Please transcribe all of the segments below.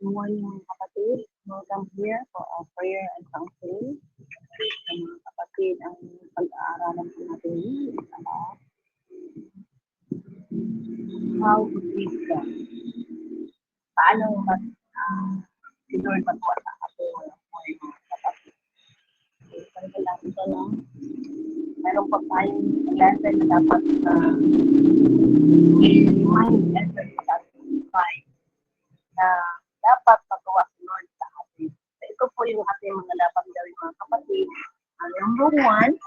Good morning mga kapatid. Welcome here for our prayer and counseling. Sa mga kapatid, ang pag-aaralan po natin ngayon is about how to please God. Paano mas si Lord matuwa sa ating mga buhay mga kapatid. So, talaga lang ito no, meron pa tayong lesson na dapat i-remind lesson sa ating buhay na dapat matuwa si Lord sa atin. So, ito po yung ating mga dapat gawin mga kapatid. Number one,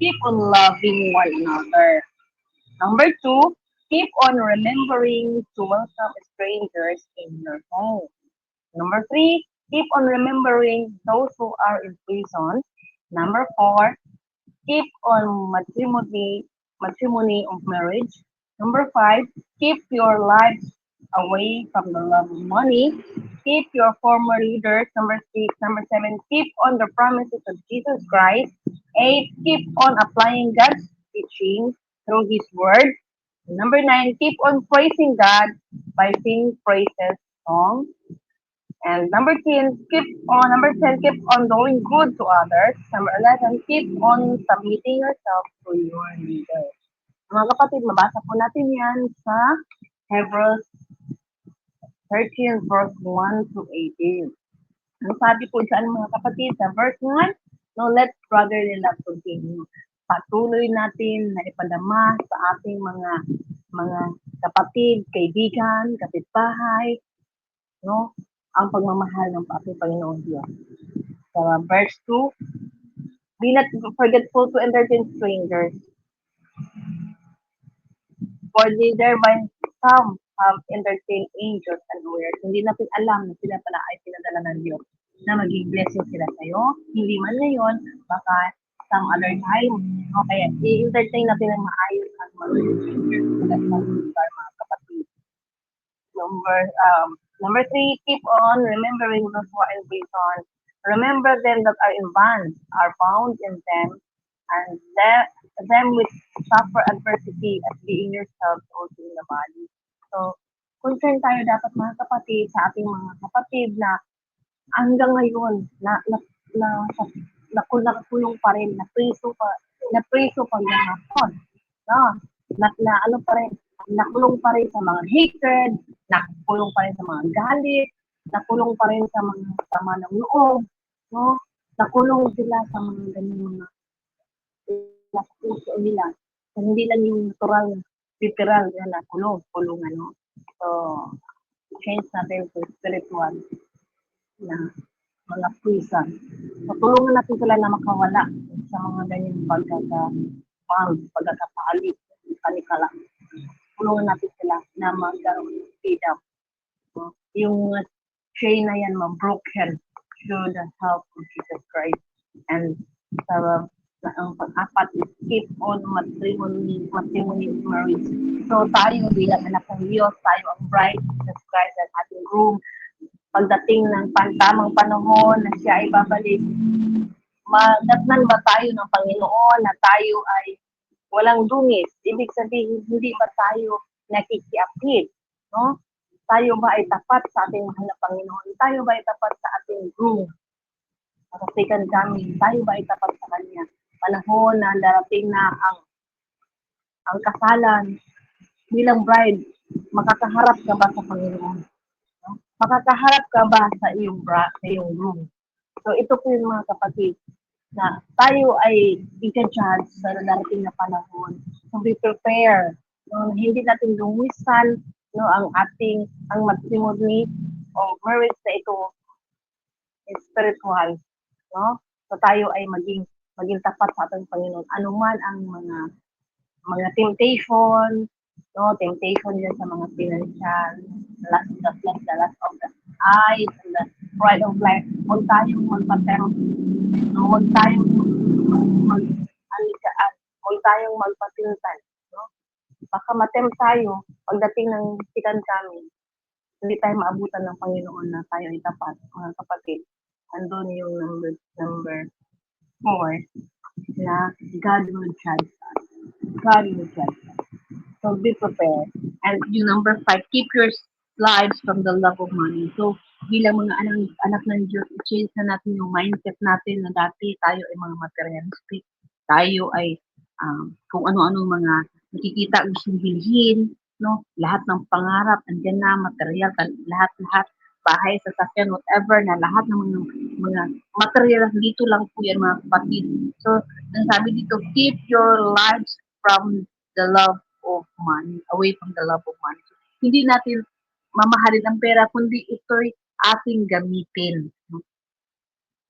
keep on loving one another. Number two, keep on remembering to welcome strangers in your home. Number three, keep on remembering those who are in prison. Number four, keep on matrimony of marriage. Number five, keep your lives away from the love of money. Keep your former leaders. Number six. Number seven, keep on the promises of Jesus Christ. Eight, keep on applying God's teaching through His Word. Number nine, keep on praising God by singing praises songs. And number 10, keep on doing good to others. Number 11, keep on submitting yourself to your leader. Mga kapatid, mabasa po natin yan sa Hebrews 13 verse 1 to 18. Ang sabi po dyan mga kapatid sa verse 1, no, let brotherly love continue. Patuloy natin na ipadama sa ating mga kapatid, kaibigan, kapitbahay, no, ang pagmamahal ng ating Panginoon Diyos. Sa verse 2, be not forgetful to entertain strangers, for they thereby some have entertained angels unawares. Hindi natin alam na sila pala ay pinadala ng Diyos na maging blessing sila sa'yo. Hindi man ngayon, baka some other time. No? Kaya i-entertain natin ng maayos ang mga strangers sila sa lugar, mga kapatid. Number 3, keep on remembering those who are in prison. Remember them that are in bonds, are bound in them, and them which suffer adversity as being yourselves also in the body. So, concern tayo dapat mga kapatid sa ating mga kapatid na hanggang ngayon nakulong pa rin, na preso pa gahapon. No? Ano pa rin, nakulong pa rin sa mga hatred, nakulong pa rin sa mga galit, nakulong pa rin sa mga sama ng loob, no? Nakulong sila sa mga ganyan mga nasa puso nila. So, hindi lang yung natural, literal na kulong, ano. So, change natin to spiritual na mga prison. So, tulungan natin sila na makawala sa mga ganyang pagkakapalit, panikala. Tulungan natin sila na magkaroon ng freedom. So, yung chain na yan ma-broken through the help of Jesus Christ. And ang pang-apat is keep on matrimony marriage. So tayo bilang anak ng Diyos, tayo ang bride of Jesus Christ at ating groom. Pagdating ng tamang panahon na siya ay babalik, madatnan ba tayo ng Panginoon na tayo ay walang dungis? Ibig sabihin, hindi ba tayo nakikiapid? No? Tayo ba ay tapat sa ating mahal na Panginoon? Tayo ba ay tapat sa ating groom? Sa second coming, tayo ba ay tapat sa Kanya? Panahon na darating na ang kasalan bilang bride, makakaharap ka ba sa Panginoon? No? Makakaharap ka ba sa iyong groom? So ito po yung mga kapatid na tayo ay i-judge sa darating na panahon. So be prepared. No, hindi natin lumisan no ang matrimony o marriage na ito is spiritual, no? So tayo ay maging tapat sa ating Panginoon. Anuman ang mga temptation, no? Temptation din sa mga financial, the lust of the eyes, and the pride of life. Huwag tayong magpatempt, no? Huwag tayong mag-alikaan, huwag tayong magpapintan, no? Baka matempt tayo pagdating ng second coming. Hindi tayo maabutan ng Panginoon na tayo ay tapat, mga kapatid. Andun yung number 4 na God will judge us. God will judge us. So be prepared. And yung number 5, keep your lives from the love of money. So, bilang mga anak ng Diyos, i-change na natin yung mindset natin na dati tayo ay mga materialistic. Tayo ay kung ano-ano mga nakikita gustong bilhin, no? Lahat ng pangarap, andyan na, material, lahat-lahat, bahay, sasakyan, whatever, na lahat ng mga material, dito lang po yan mga kapatid. So, ang sabi dito, keep your lives from the love of money, away from the love of money. So, hindi natin mamahalin ang pera, kundi ito'y ating gamitin.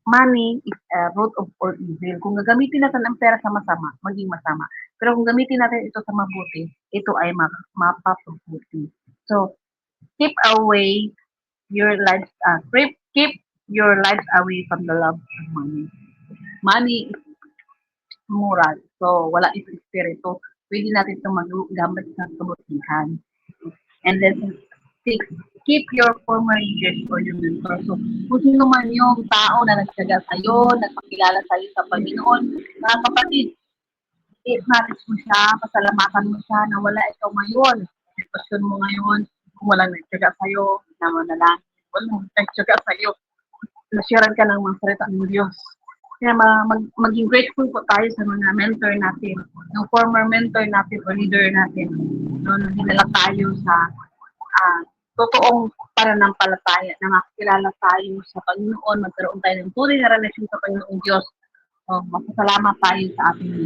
Money is a root of all evil. Kung gagamitin natin ang pera sa masama, maging masama. Pero kung gamitin natin ito sa mabuti, ito ay mapapabuti. So, keep away your lives, keep your lives away from the love of money. Money is moral. So, wala ito espiritu. Pwede natin itong magamit sa kabutihan. And then, six, keep your former leaders or your mentor. So, kung sino man yung tao na nagsaga sa'yo, nagpakilala sa'yo sa Panginoon, mga kapatid, i-acknowledge mo siya, pasalamatan mo siya na wala ikaw ngayon. Sitwasyon mo ngayon, kung walang nagsaga sa'yo, na manalangin, walang nagsaga sa'yo, nasyaran ka ng mga salita ng Diyos. Kaya maging grateful po tayo sa mga mentor natin, yung former mentor natin o leader natin. No, dinala tayo sa totoong pananampalataya na makakilala tayo sa Panginoon, magkaroon tayo ng tunay na relasyon sa Panginoong Diyos. So, masasalamat tayo sa ating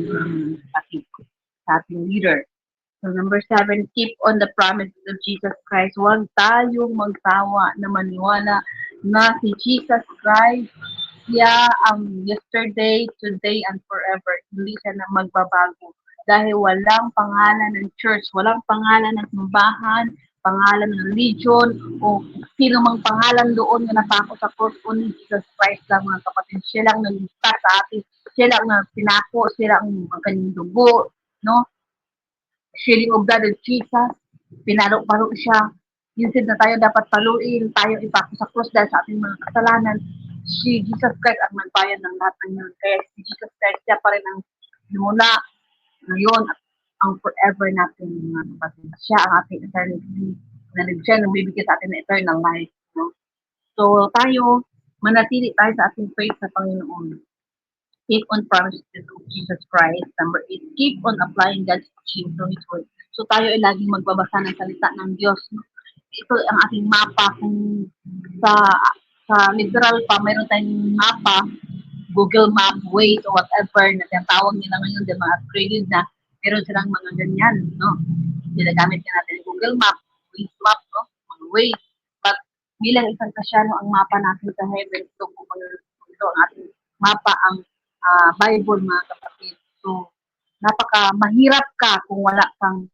kapatid, sa ating leader. So, number 7, keep on the promises of Jesus Christ. Huwag tayong magsawa na maniwala na si Jesus Christ, siya ang yesterday, today, and forever. Hindi siya na magbabago. Dahil walang pangalan ng church, walang pangalan ng simbahan, pangalan ng religion, o sino mang pangalan doon na napako sa cross, only Jesus Christ lang mga kapatid. Siya lang nagligtas sa atin. Siya lang na pinako, siya lang ang kanyang dugo, no? Shedding of blood of Jesus, pinalo-palo siya. Instead na tayo dapat paluin, tayo ipako sa cross dahil sa ating mga kasalanan. Si Jesus Christ ang nagbayad ng lahat ng yun. Kaya si Jesus Christ, siya pa rin ang mula ngayon at ang forever natin mga kapatid. Siya ang ating eternity na siya nang bibigyan sa atin ng eternal life. No? So tayo, manatili tayo sa ating faith sa Panginoon. Keep on promises of Jesus Christ. Number 8, keep on applying God's teaching to His word. So tayo ay laging magbabasa ng salita ng Diyos. Ito ang ating mapa. Kung sa literal pa, mayroon tayong mapa, Google Map, Waze, or whatever na tinatawag nila ngayon, di mga upgraded na, meron silang mga ganyan, no? Ginagamit na natin yung Google Map, Waze Map, no? Mga Waze. But bilang isang Kristyano, ang mapa natin sa heaven, ito ang ating mapa, ang Bible, mga kapatid. So, mahirap ka kung wala kang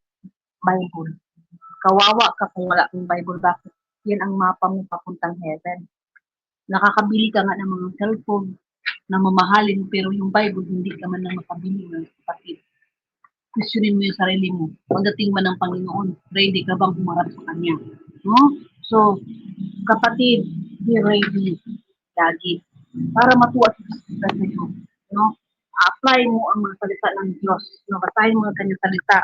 Bible. Kawawa ka kung wala kang Bible. Bakit? Yan ang mapa mo papuntang heaven. Nakakabili ka nga ng mga cellphone na mamahalin, pero yung Bible, hindi ka man lang makabili ng kapatid. Questionin mo yung sarili mo. Pagdating man ng Panginoon, ready ka bang humarap sa Kanya? No? So, kapatid, be ready lagi para matuwa sa iyo. No? Apply mo ang mga salita ng Diyos. No? Basahin mo ang kanyang salita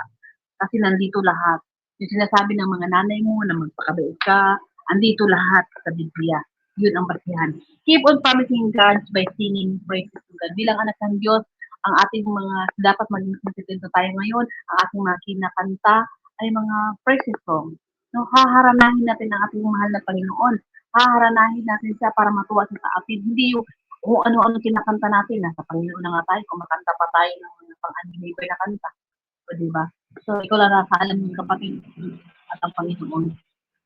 kasi nandito lahat. Yung sinasabi ng mga nanay mo na magpakabait ka, andito lahat sa Biblia. Yun ang basihan. Keep on promising God by singing praises to God. Bilang anak ng Diyos, ang ating mga dapat maging sensitibo tayo ngayon, ang ating mga kinakanta ay mga praises song. No, haharanahin natin ang ating mahal na Panginoon. Haharanahin natin siya para matuwa siya sa atin. Hindi yung kung ano-ano kinakanta natin. Nasa Panginoon na nga tayo, kumakanta pa tayo ng mga pang-unbeliever na kanta. O, diba? So, ikaw lang nakakaalam ng kapatid at ang Panginoon.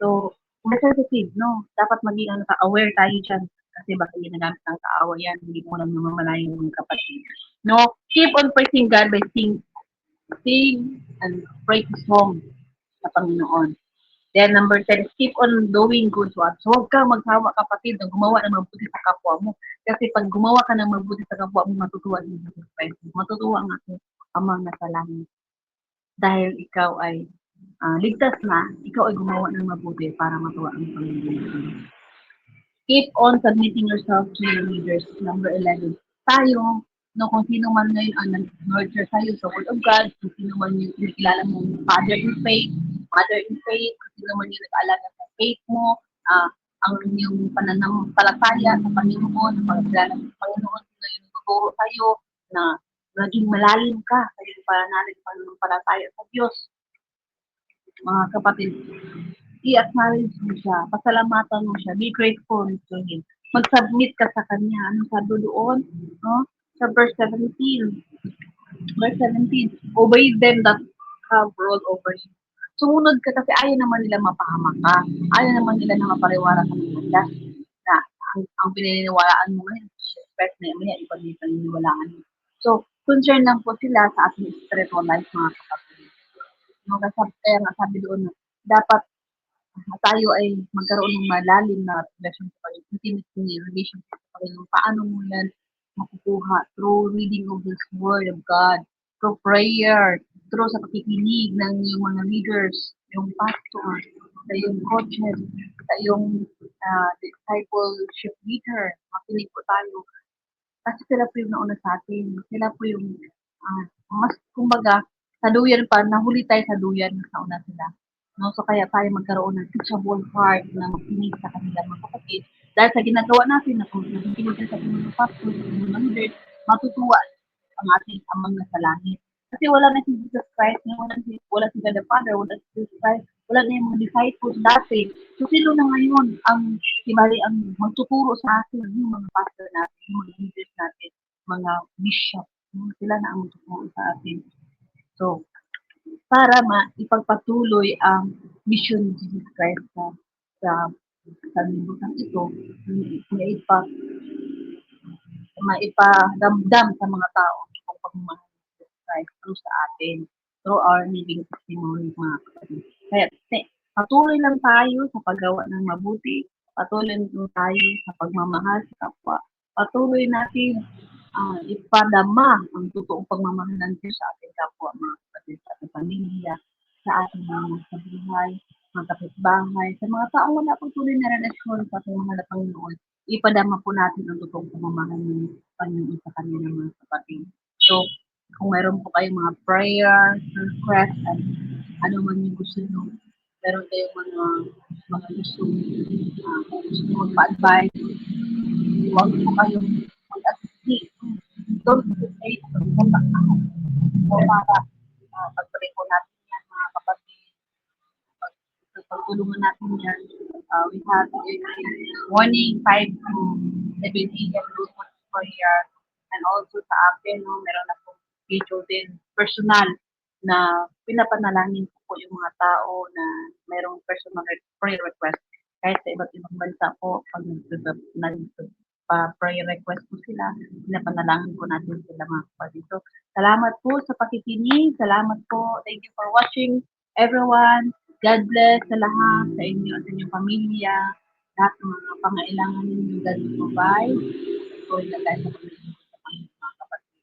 So, be sensitive, no? Dapat maging aware tayo dyan. Kasi baka ginagamit ng kaawa yan. Hindi mo lang namamalayan ng kapatid. No? Keep on praising God by sing and praise His song sa Panginoon. Then number 10 is keep on doing good to others. So, huwag kang magsawa kapatid na gumawa ng mabuti sa kapwa mo. Kasi pag gumawa ka ng mabuti sa kapwa mo, matutuwa din sa Christ. Matutuwa ang ating amang nasa langit. Dahil ikaw ay ligtas na, ikaw ay gumawa ng mabuti para matuwa ang Panginoon. Keep on submitting yourself to your leaders. Number 11. Tayo, no, kung sino man ngayon ang nag-nurture sa'yo sa Word of God, kung sino man yung kinikilala mong Father in faith, mother in faith, kung sino man yung nag-aalaga sa faith mo, ah, ang inyong pananampalataya sa Panginoon, sa pagkakilala ng Panginoon, sino yung nagtuturo sa'yo na naging malalim ka sa iyong pananampalataya sa Diyos. Mga kapatid, i-acknowledge mo siya, pasalamatan mo siya, be grateful to Him. Mag-submit ka sa Kanya. Anong sabi doon? No? Sa verse 17. Verse 17, obey them that have ruled over you. Sumunod ka kasi ayaw naman nila mapahamak ka. Ayaw naman nila na mapariwara ka ng landas. Na ang pinaniniwalaan mo ngayon, respect na yan, iba din paniniwalaan mo. So, concern lang po sila sa ating spiritual life, mga kapatid. No, kaya nga sabi doon na dapat tayo ay magkaroon ng malalim na relationship sa Panginoon, intimate relationship sa Panginoon. Paano mo yan makukuha? Through reading of His Word of God, through prayer, through sa pakikinig ng yung mga leaders, yung pastor, sa yung coaches, sa yung discipleship leader. Makinig po tayo. Kasi sila po yung nauna sa atin. Sila po yung mas, kumbaga, sa duyan pa, nahuli tayo sa duyan, mas nauna sila. No? So, kaya tayo magkaroon ng teachable heart na makinig sa kanila mga kapatid. Dahil sa ginagawa natin, na kung nakikinig sa ating mga pastor, sa mga leaders, matutuwa ang ating amang nasa langit. Kasi wala na si Jesus Christ, wala si God the Father, wala si Jesus Christ, wala na yung mga disciples dati. So, sino na ngayon ang ang magtuturo sa atin, yung mga pastor natin, yung mga leaders natin, mga bishop, sila na ang magtuturo sa atin. So, para ipagpatuloy ang mission ni Jesus Christ sa sanlibutan ito, maiparamdam sa mga tao kung pagmamahal ni Jesus Christ through sa atin, through our living testimony, mga kapatid. Kaya patuloy lang tayo sa paggawa ng mabuti, patuloy lang tayo sa pagmamahal sa kapwa, patuloy natin ipadama ang totoong pagmamahal ng Diyos sa ating kapwa, mga kapatid, sa ating pamilya, sa ating mga sa buhay, mga kapitbahay, sa mga taong wala pang tuloy na relasyon sa ating mahal na Panginoon, ipadama po natin ang totoong pamamahal ng Panginoon sa kanilang mga kapatid. So, kung mayroon po kayong mga prayer, request, at ano man yung gusto nyo, meron kayong mga gusto, kung gusto nyo magpa-advise, huwag po kayong mag-assist. Don't hesitate to contact ako. So, para pag-pray po natin yan, mga kapatid, pagtulungan natin yan. We have morning 5 to 7 a.m. group of prayer. And also sa akin, no, meron akong schedule din, personal, na pinapanalangin ko po yung mga tao na merong personal prayer request. Kahit sa iba't ibang bansa po, pag prayer request po sila, pinapanalangin po natin sila, mga kapatid. So, salamat po sa pakikinig. Salamat po. Thank you for watching, everyone. God bless sa lahat, sa inyo at sa inyong pamilya, lahat ng mga pangailangan ninyo, God will provide. So, na tayo sa pamilya sa Panginoon, mga kapatid.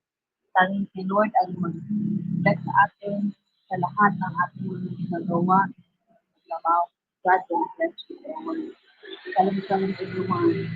Tanging si Lord ang mag-bless sa atin sa lahat ng ating mga ginagawa. God will bless you all. Salam-salam everyone.